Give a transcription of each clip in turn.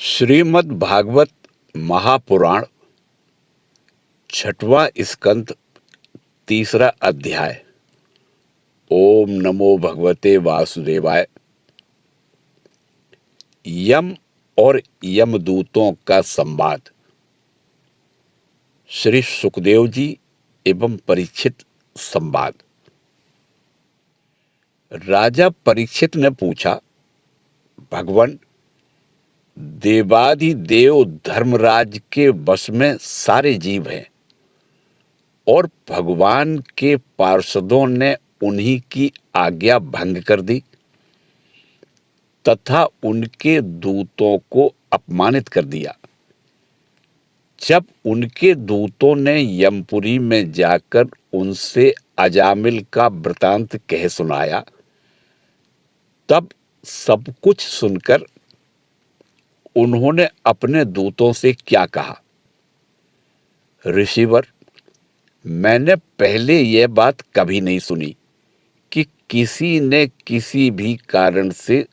श्रीमद् भागवत महापुराण छठवां स्कंद तीसरा अध्याय। ओम नमो भगवते वासुदेवाय। यम और यमदूतों का संवाद। श्री सुखदेव जी एवं परीक्षित संवाद। राजा परीक्षित ने पूछा, भगवान, देवाधिदेव धर्मराज के वश में सारे जीव हैं और भगवान के पार्षदों ने उन्हीं की आज्ञा भंग कर दी तथा उनके दूतों को अपमानित कर दिया। जब उनके दूतों ने यमपुरी में जाकर उनसे अजामिल का वृतांत कह सुनाया, तब सब कुछ सुनकर उन्होंने अपने दूतों से क्या कहा? ऋषिवर, मैंने पहले यह बात कभी नहीं सुनी कि किसी ने किसी भी कारण से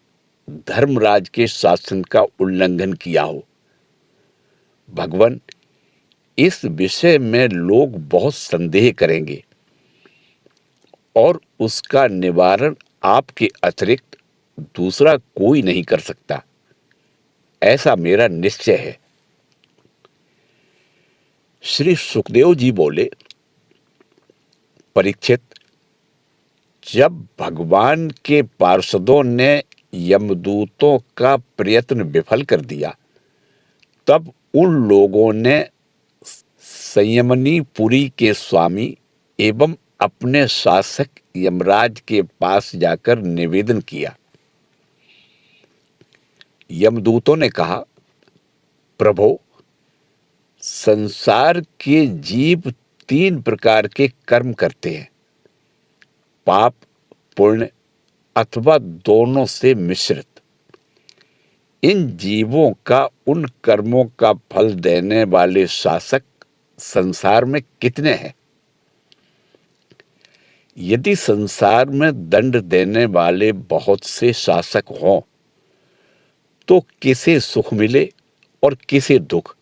धर्मराज के शासन का उल्लंघन किया हो। भगवान, इस विषय में लोग बहुत संदेह करेंगे और उसका निवारण आपके अतिरिक्त दूसरा कोई नहीं कर सकता, ऐसा मेरा निश्चय है। श्री सुखदेव जी बोले, परीक्षित, जब भगवान के पार्षदों ने यमदूतों का प्रयत्न विफल कर दिया, तब उन लोगों ने संयमनीपुरी के स्वामी एवं अपने शासक यमराज के पास जाकर निवेदन किया। यमदूतों ने कहा, प्रभो, संसार के जीव 3 प्रकार के कर्म करते हैं, पाप, पुण्य अथवा दोनों से मिश्रित। इन जीवों का उन कर्मों का फल देने वाले शासक संसार में कितने हैं? यदि संसार में दंड देने वाले बहुत से शासक हों, तो किसे सुख मिले और किसे दुख,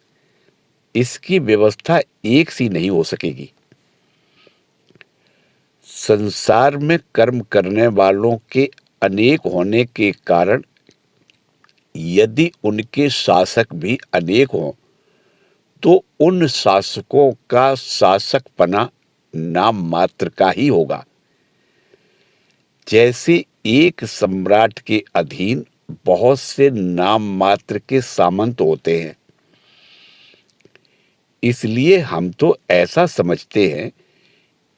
इसकी व्यवस्था एक सी नहीं हो सकेगी। संसार में कर्म करने वालों के अनेक होने के कारण यदि उनके शासक भी अनेक हों, तो उन शासकों का शासकपना नाम मात्र का ही होगा। जैसे एक सम्राट के अधीन बहुत से नाम मात्र के सामंत होते हैं, इसलिए हम तो ऐसा समझते हैं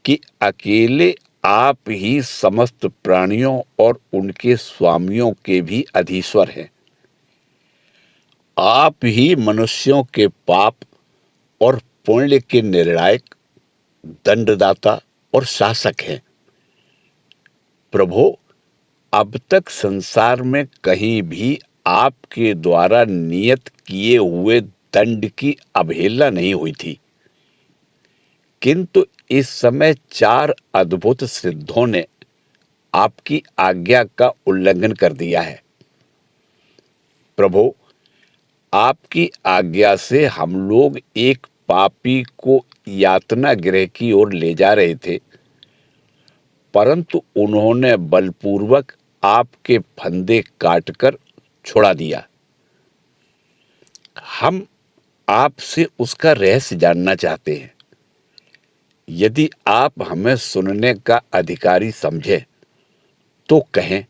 कि अकेले आप ही समस्त प्राणियों और उनके स्वामियों के भी अधीश्वर हैं। आप ही मनुष्यों के पाप और पुण्य के निर्णायक, दंडदाता और शासक हैं। प्रभो, अब तक संसार में कहीं भी आपके द्वारा नियत किए हुए दंड की अवहेलना नहीं हुई थी, किंतु इस समय 4 अद्भुत सिद्धों ने आपकी आज्ञा का उल्लंघन कर दिया है। प्रभो, आपकी आज्ञा से हम लोग एक पापी को यातना गृह की ओर ले जा रहे थे, परंतु उन्होंने बलपूर्वक आपके फंदे काटकर छुड़ा दिया। हम आपसे उसका रहस्य जानना चाहते हैं। यदि आप हमें सुनने का अधिकारी समझें तो कहें।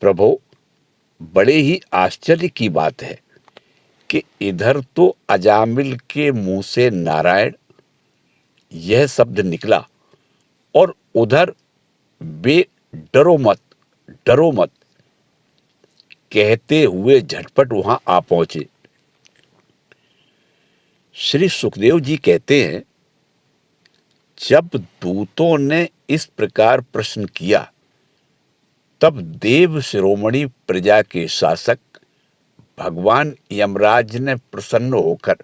प्रभो, बड़े ही आश्चर्य की बात है कि इधर तो अजामिल के मुंह से नारायण यह शब्द निकला और उधर वे डरो मत कहते हुए झटपट वहां आ पहुंचे। श्री सुखदेव जी कहते हैं, जब दूतों ने इस प्रकार प्रश्न किया, तब देव शिरोमणि प्रजा के शासक भगवान यमराज ने प्रसन्न होकर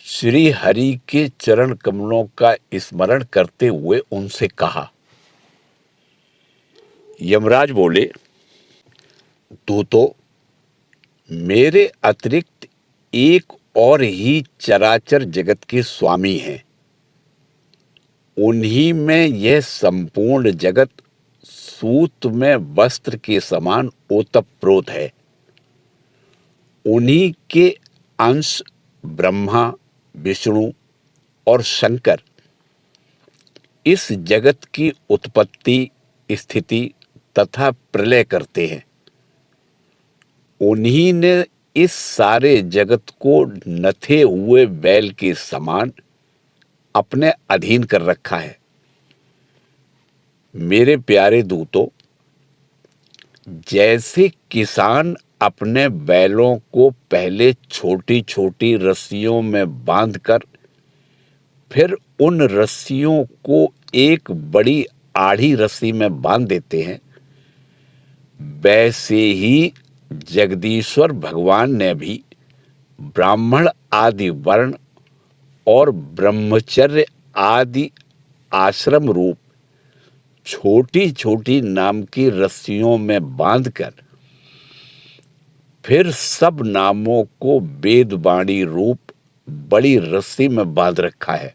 श्री हरि के चरण कमलों का स्मरण करते हुए उनसे कहा। यमराज बोले, दूतों, मेरे अतिरिक्त एक और ही चराचर जगत के स्वामी हैं। उन्हीं में यह संपूर्ण जगत सूत में वस्त्र के समान ओतप्रोत है। उन्हीं के अंश ब्रह्मा, विष्णु और शंकर इस जगत की उत्पत्ति, स्थिति तथा प्रलय करते हैं। उन्हीं ने इस सारे जगत को नथे हुए बैल के समान अपने अधीन कर रखा है। मेरे प्यारे दूतों, जैसे किसान अपने बैलों को पहले छोटी छोटी रस्सियों में बांधकर फिर उन रस्सियों को एक बड़ी आड़ी रस्सी में बांध देते हैं, वैसे ही जगदीश्वर भगवान ने भी ब्राह्मण आदि वर्ण और ब्रह्मचर्य आदि आश्रम रूप छोटी छोटी नाम की रस्सियों में बांधकर फिर सब नामों को वेदवाणी रूप बड़ी रस्सी में बांध रखा है।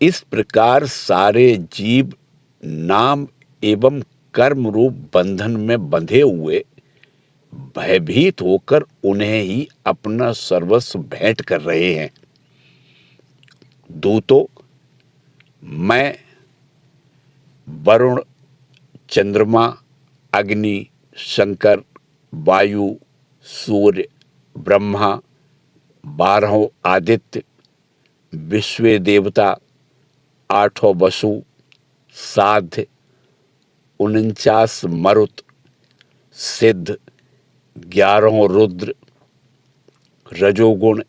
इस प्रकार सारे जीव नाम एवं कर्म रूप बंधन में बंधे हुए भयभीत होकर उन्हें ही अपना सर्वस्व भेंट कर रहे हैं। दूतों, मैं वरुण, चंद्रमा, अग्नि, शंकर, वायु, सूर्य, ब्रह्मा, 12 आदित्य, विश्व देवता, 8 वसु, साध्य, 49 मरुत, सिद्ध, 11 रुद्र, रजोगुण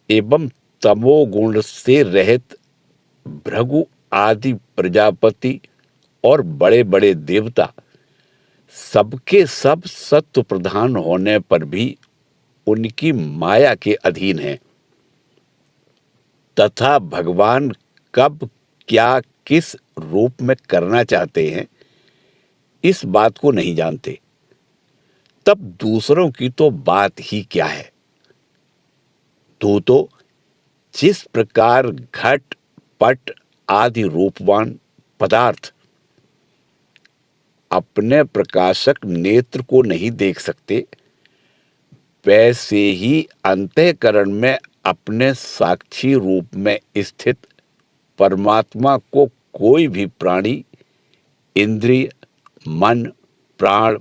एवं तमोगुण से रहित भृगु आदि प्रजापति और बड़े बड़े देवता सबके सब सत्व प्रधान होने पर भी उनकी माया के अधीन हैं तथा भगवान कब क्या किस रूप में करना चाहते हैं इस बात को नहीं जानते। तब दूसरों की तो बात ही क्या है। तो जिस प्रकार घट पट आदि रूपवान पदार्थ अपने प्रकाशक नेत्र को नहीं देख सकते, वैसे ही अंतःकरण में अपने साक्षी रूप में स्थित परमात्मा को कोई भी प्राणी इंद्रिय, मन, प्राण,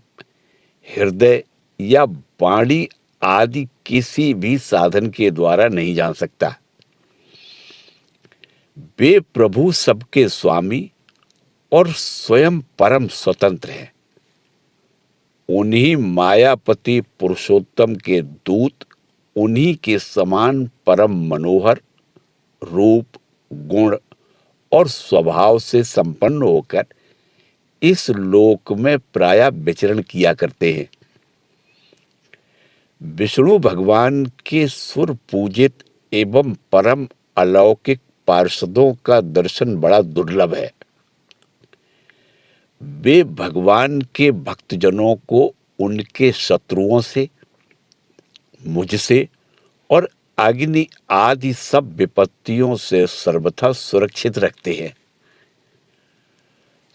हृदय या वाणी आदि किसी भी साधन के द्वारा नहीं जान सकता। वे प्रभु सबके स्वामी और स्वयं परम स्वतंत्र हैं। उन्हीं मायापति पुरुषोत्तम के दूत उन्हीं के समान परम मनोहर रूप, गुण और स्वभाव से संपन्न होकर इस लोक में प्रायः विचरण किया करते हैं। विष्णु भगवान के सुर पूजित एवं परम अलौकिक पार्षदों का दर्शन बड़ा दुर्लभ है। वे भगवान के भक्तजनों को उनके शत्रुओं से, मुझसे और अग्नि आदि सब विपत्तियों से सर्वथा सुरक्षित रखते हैं।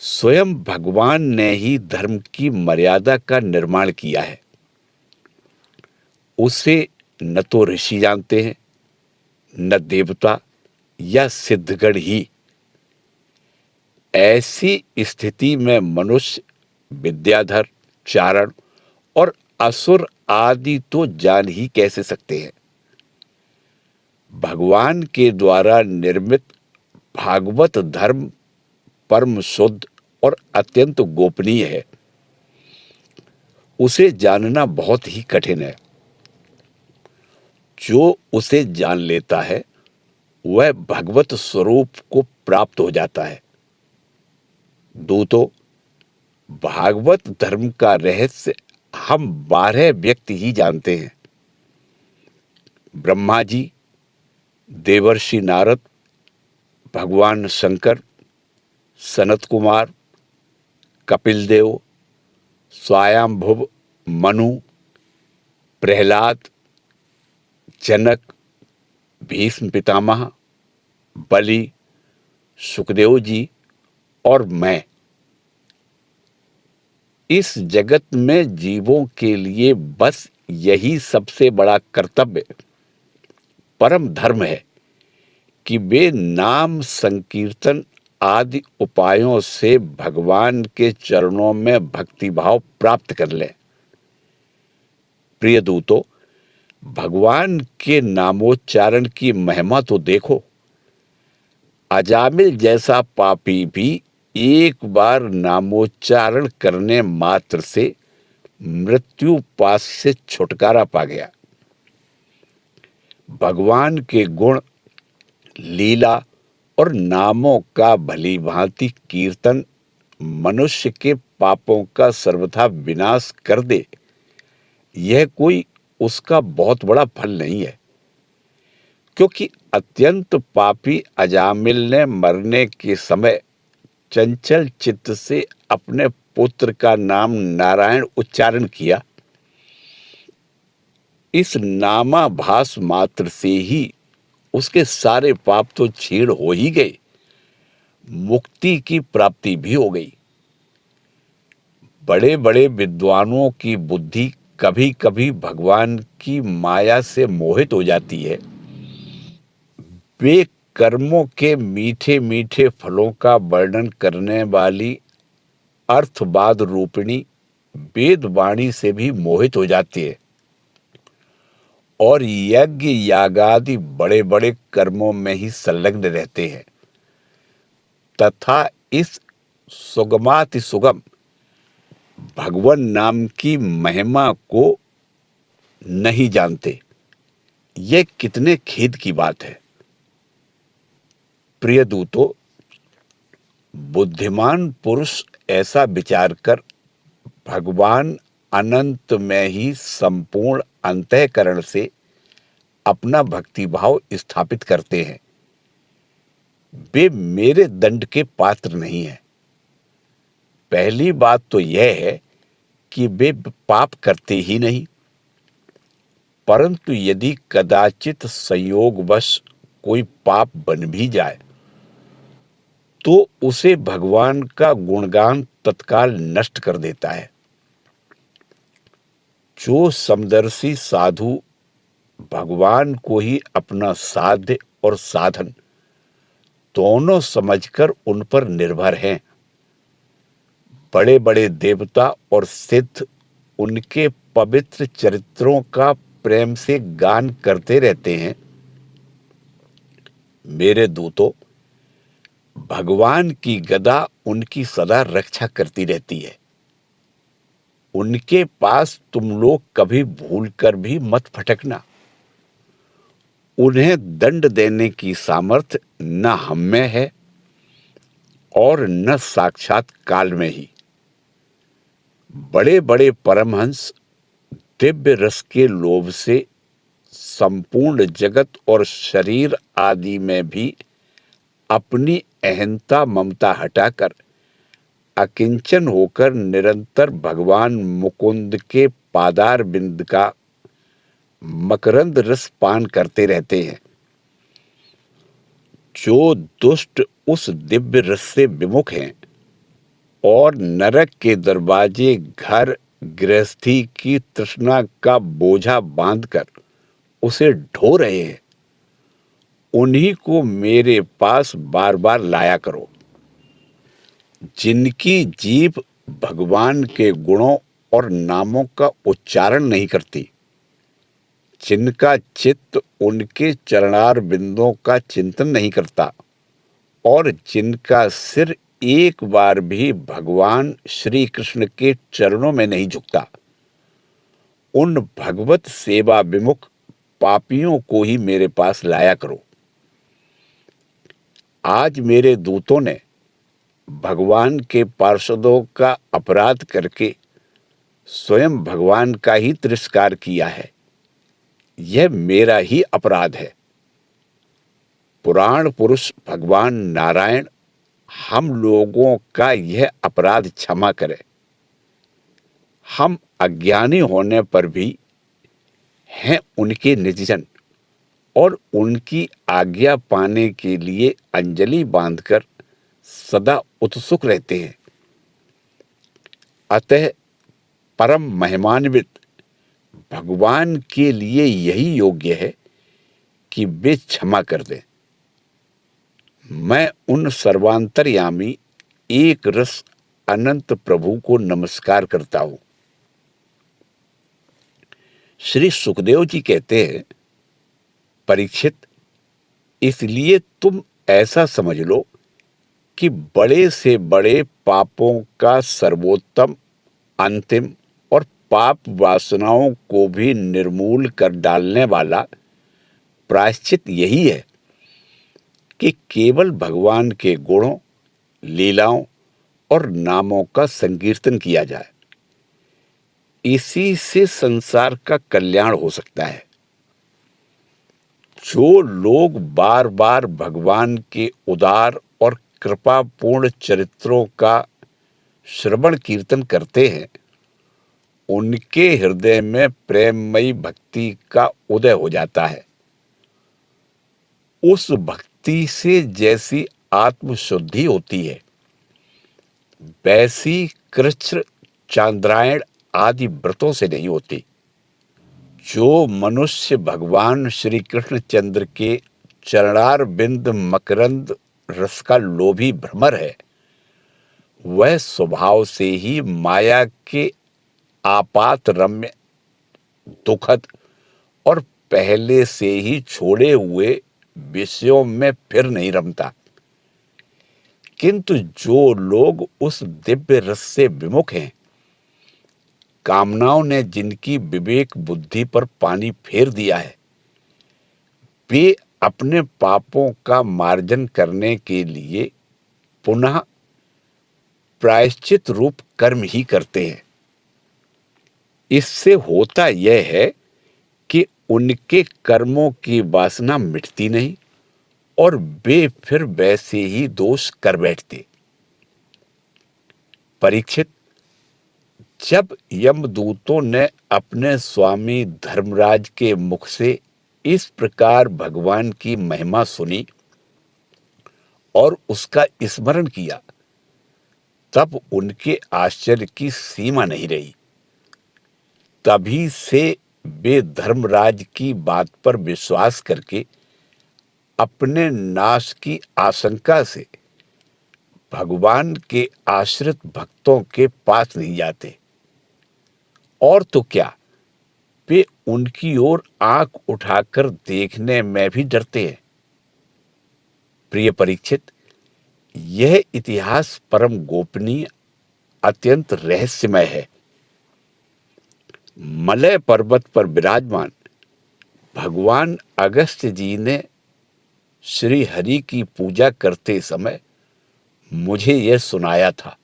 स्वयं भगवान ने ही धर्म की मर्यादा का निर्माण किया है। उसे न तो ऋषि जानते हैं, न देवता या सिद्धगण ही। ऐसी स्थिति में मनुष्य, विद्याधर, चारण और असुर आदि तो जान ही कैसे सकते हैं। भगवान के द्वारा निर्मित भागवत धर्म परम शुद्ध और अत्यंत गोपनीय है। उसे जानना बहुत ही कठिन है। जो उसे जान लेता है वह भगवत स्वरूप को प्राप्त हो जाता है। दूतों, भागवत धर्म का रहस्य हम 12 व्यक्ति ही जानते हैं। ब्रह्मा जी, देवर्षि नारद, भगवान शंकर, सनत कुमार, कपिल देव, स्वयंभुव मनु, प्रहलाद, जनक, भीष्म पितामह, बलि, सुखदेव जी और मैं, इस जगत में जीवों के लिए बस यही सबसे बड़ा कर्तव्य, परम धर्म है कि वे नाम संकीर्तन आदि उपायों से भगवान के चरणों में भक्तिभाव प्राप्त कर लें। प्रिय दूतों, भगवान के नामोच्चारण की महिमा तो देखो। अजामिल जैसा पापी भी एक बार नामोच्चारण करने मात्र से मृत्यु पाश से छुटकारा पा गया। भगवान के गुण, लीला और नामों का भली भांति कीर्तन मनुष्य के पापों का सर्वथा विनाश कर दे, यह कोई उसका बहुत बड़ा फल नहीं है। क्योंकि अत्यंत पापी अजामिल ने मरने के समय चंचल चित्त से अपने पुत्र का नाम नारायण उच्चारण किया। इस नामाभास मात्र से ही उसके सारे पाप तो छीण हो ही गए, मुक्ति की प्राप्ति भी हो गई। बड़े बड़े विद्वानों की बुद्धि कभी कभी भगवान की माया से मोहित हो जाती है। वे कर्मों के मीठे मीठे फलों का वर्णन करने वाली अर्थवाद रूपिणी वेद वाणी से भी मोहित हो जाती है और यज्ञ यागादि बड़े बड़े कर्मों में ही संलग्न रहते हैं तथा इस सुगमाति सुगम भगवान नाम की महिमा को नहीं जानते। ये कितने खेद की बात है। प्रिय दूतों, बुद्धिमान पुरुष ऐसा विचार कर भगवान अनंत में ही संपूर्ण अंतःकरण से अपना भक्तिभाव स्थापित करते हैं। वे मेरे दंड के पात्र नहीं हैं। पहली बात तो यह है कि वे पाप करते ही नहीं, परंतु यदि कदाचित संयोगवश कोई पाप बन भी जाए तो उसे भगवान का गुणगान तत्काल नष्ट कर देता है। जो समदर्शी साधु भगवान को ही अपना साध्य और साधन दोनों समझकर उन पर निर्भर हैं, बड़े बड़े देवता और सिद्ध उनके पवित्र चरित्रों का प्रेम से गान करते रहते हैं। मेरे दूतों, भगवान की गदा उनकी सदा रक्षा करती रहती है। उनके पास तुम लोग कभी भूलकर भी मत फटकना। उन्हें दंड देने की सामर्थ्य न हम में है और न साक्षात काल में ही। बड़े बड़े परमहंस दिव्य रस के लोभ से संपूर्ण जगत और शरीर आदि में भी अपनी अहंता ममता हटाकर अकिंचन होकर निरंतर भगवान मुकुंद के पादार बिंद का मकरंद रस पान करते रहते हैं। जो दुष्ट उस दिव्य रस से विमुख हैं और नरक के दरवाजे घर गृहस्थी की तृष्णा का बोझा बांधकर उसे ढो रहे हैं, उन्हीं को मेरे पास बार बार लाया करो। जिनकी जीभ भगवान के गुणों और नामों का उच्चारण नहीं करती, जिनका चित्त उनके चरणार बिंदों का चिंतन नहीं करता और जिनका सिर एक बार भी भगवान श्री कृष्ण के चरणों में नहीं झुकता, उन भगवत सेवा विमुख पापियों को ही मेरे पास लाया करो। आज मेरे दूतों ने भगवान के पार्षदों का अपराध करके स्वयं भगवान का ही तिरस्कार किया है। यह मेरा ही अपराध है। पुराण पुरुष भगवान नारायण हम लोगों का यह अपराध क्षमा करे। हम अज्ञानी होने पर भी हैं उनके निजजन और उनकी आज्ञा पाने के लिए अंजलि बांधकर सदा उत्सुक रहते हैं। अतः परम महिमान्वित भगवान के लिए यही योग्य है कि वे क्षमा कर दें। मैं उन सर्वांतर्यामी एक रस अनंत प्रभु को नमस्कार करता हूं। श्री सुखदेव जी कहते हैं, परीक्षित, इसलिए तुम ऐसा समझ लो कि बड़े से बड़े पापों का सर्वोत्तम, अंतिम और पाप वासनाओं को भी निर्मूल कर डालने वाला प्रायश्चित यही है कि केवल भगवान के गुणों, लीलाओं और नामों का संकीर्तन किया जाए। इसी से संसार का कल्याण हो सकता है। जो लोग बार बार भगवान के उदार और कृपापूर्ण चरित्रों का श्रवण कीर्तन करते हैं, उनके हृदय में प्रेममयी भक्ति का उदय हो जाता है। उस भक्ति से जैसी आत्मशुद्धि होती है, वैसी कृच्छ्र, चांद्रायण आदि व्रतों से नहीं होती। जो मनुष्य भगवान श्री कृष्णचंद्र के चरणार बिंद मकरंद रस का लोभी भ्रमर है, वह स्वभाव से ही माया के आपात रम्य, दुखद और पहले से ही छोड़े हुए विषयों में फिर नहीं रमता। किंतु जो लोग उस दिव्य रस से विमुख हैं, कामनाओं ने जिनकी विवेक बुद्धि पर पानी फेर दिया है, वे अपने पापों का मार्जन करने के लिए पुनः प्रायश्चित रूप कर्म ही करते हैं। इससे होता यह है कि उनके कर्मों की वासना मिटती नहीं और वे फिर वैसे ही दोष कर बैठते। परीक्षित, जब यमदूतों ने अपने स्वामी धर्मराज के मुख से इस प्रकार भगवान की महिमा सुनी और उसका स्मरण किया, तब उनके आश्चर्य की सीमा नहीं रही। तभी से वे धर्मराज की बात पर विश्वास करके अपने नाश की आशंका से भगवान के आश्रित भक्तों के पास नहीं जाते, और तो क्या, वे उनकी ओर आंख उठाकर देखने में भी डरते हैं। प्रिय परीक्षित, यह इतिहास परम गोपनीय, अत्यंत रहस्यमय है। मलय पर्वत पर विराजमान भगवान अगस्त्य जी ने श्री हरि की पूजा करते समय मुझे यह सुनाया था।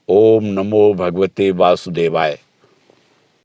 ओम नमो भगवते वासुदेवाय।